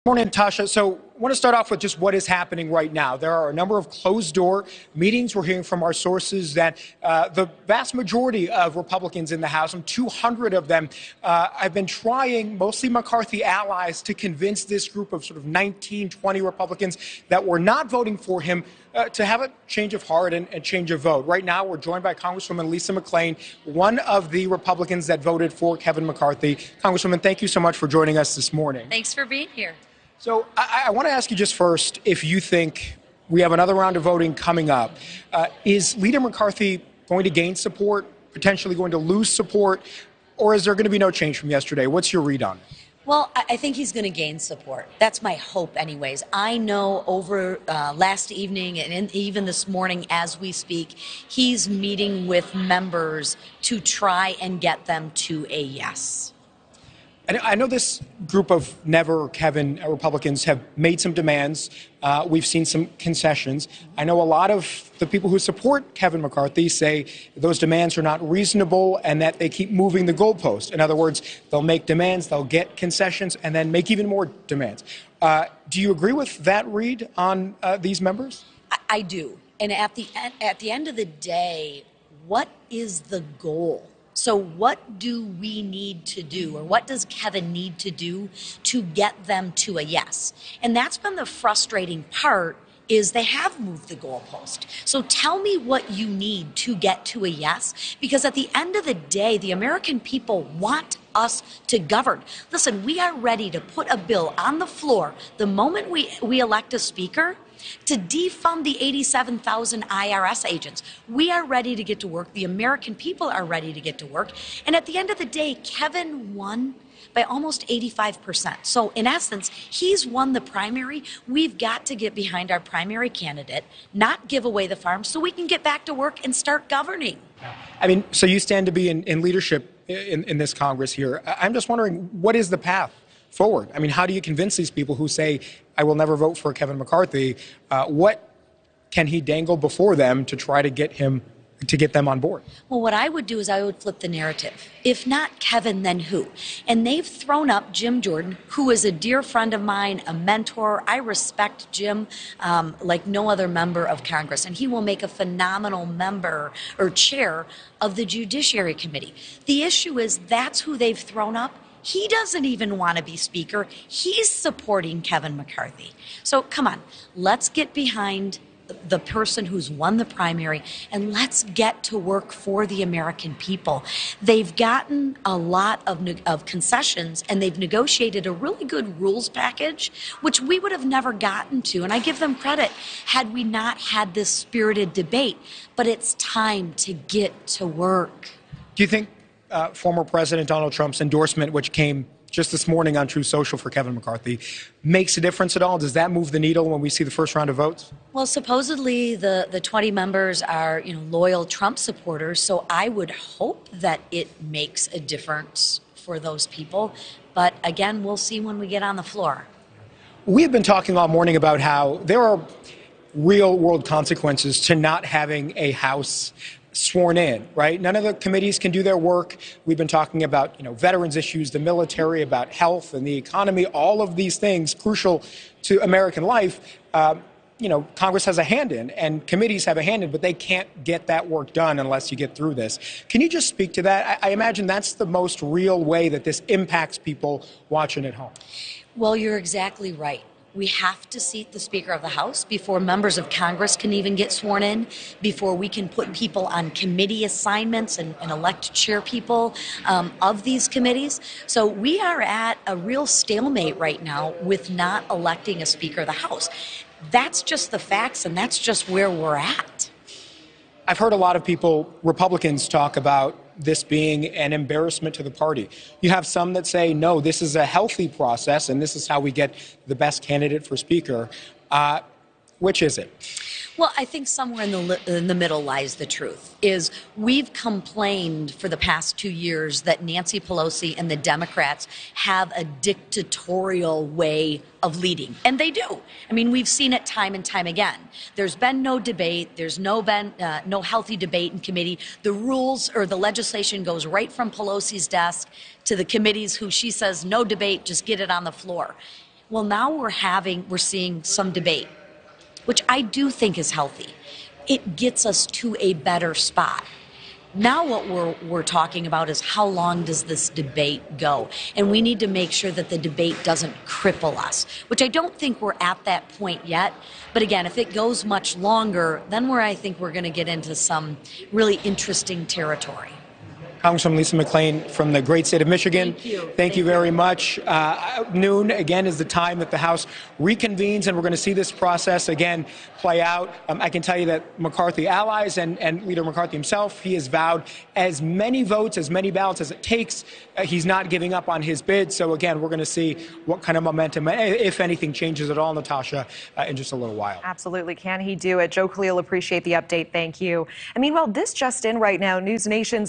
Morning, Tasha. So I want to start off with just what is happening right now. There are a number of closed-door meetings. We're hearing from our sources that the vast majority of Republicans in the House, some 200 of them, have been trying, mostly McCarthy allies, to convince this group of sort of 19, 20 Republicans that were not voting for him to have a change of heart and change of vote. Right now, we're joined by Congresswoman Lisa McClain, one of the Republicans that voted for Kevin McCarthy. Congresswoman, thank you so much for joining us this morning. Thanks for being here. So I want to ask you just first if you think we have another round of voting coming up. Is Leader McCarthy going to gain support, potentially going to lose support, or is there going to be no change from yesterday? What's your read on it? Well, I think he's going to gain support. That's my hope anyways. I know over last evening and even this morning as we speak, he's meeting with members to try and get them to a yes. I know this group of Never Kevin Republicans have made some demands. We've seen some concessions. I know a lot of the people who support Kevin McCarthy say those demands are not reasonable and that they keep moving the goalpost. In other words, they'll make demands, they'll get concessions, and then make even more demands. Do you agree with that read on these members? I do. And at the end of the day, what is the goal? So what do we need to do, or what does Kevin need to do to get them to a yes? And that's been the frustrating part, is they have moved the goalpost. So tell me what you need to get to a yes, because at the end of the day, the American people want us to govern. Listen, we are ready to put a bill on the floor the moment we elect a speaker to defund the 87,000 IRS agents. We are ready to get to work. The American people are ready to get to work. And at the end of the day, Kevin won by almost 85%. So in essence, he's won the primary. We've got to get behind our primary candidate, not give away the farm, so we can get back to work and start governing. I mean, so you stand to be in leadership in this Congress here. I'm just wondering, what is the path forward? I mean, how do you convince these people who say, I will never vote for Kevin McCarthy? What can he dangle before them to try to get them on board? Well, what I would do is I would flip the narrative. If not Kevin, then who? And they've thrown up Jim Jordan, who is a dear friend of mine, a mentor. I respect Jim like no other member of Congress, and he will make a phenomenal member or chair of the Judiciary Committee. The issue is that's who they've thrown up. He doesn't even want to be speaker. He's supporting Kevin McCarthy. So come on, let's get behind the person who's won the primary, and let's get to work for the American people. They've gotten a lot of concessions, and they've negotiated a really good rules package, which we would have never gotten to. And I give them credit had we not had this spirited debate. But it's time to get to work. Do you think former President Donald Trump's endorsement, which came just this morning on Truth Social for Kevin McCarthy, makes a difference at all? Does that move the needle when we see the first round of votes? Well, supposedly the 20 members are, loyal Trump supporters, so I would hope that it makes a difference for those people. But again, we'll see when we get on the floor. We have been talking all morning about how there are real-world consequences to not having a House sworn in, right? None of the committees can do their work. We've been talking about, veterans issues, the military, about health and the economy, all of these things crucial to American life. Congress has a hand in, and committees have a hand in, but they can't get that work done unless you get through this. Can you just speak to that? I imagine that's the most real way that this impacts people watching at home. Well, you're exactly right. We have to seat the Speaker of the House before members of Congress can even get sworn in, before we can put people on committee assignments and elect chair people of these committees. So we are at a real stalemate right now with not electing a Speaker of the House. That's just the facts, and that's just where we're at. I've heard a lot of people, Republicans, talk about this being an embarrassment to the party. You have some that say, no, this is a healthy process, and this is how we get the best candidate for speaker. Which is it? Well, I think somewhere in the middle lies the truth. Is we've complained for the past 2 years that Nancy Pelosi and the Democrats have a dictatorial way of leading, and they do. I mean, we've seen it time and time again. There's been no debate. There's no healthy debate in committee. The rules or the legislation goes right from Pelosi's desk to the committees, who she says no debate, just get it on the floor. Well, now we're seeing some debate, which I do think is healthy. It gets us to a better spot. Now what we're talking about is how long does this debate go? And we need to make sure that the debate doesn't cripple us, which I don't think we're at that point yet. But again, if it goes much longer, then I think we're going to get into some really interesting territory. Congresswoman Lisa McClain from the great state of Michigan. Thank you. Thank you very much. Noon, again, is the time that the House reconvenes, and we're going to see this process again play out. I can tell you that McCarthy allies and Leader McCarthy himself, he has vowed as many votes, as many ballots as it takes. He's not giving up on his bid. So, again, we're going to see what kind of momentum, if anything, changes at all, Natasha, in just a little while. Absolutely. Can he do it? Joe Khalil, appreciate the update. Thank you. And meanwhile, this just in right now, NewsNation's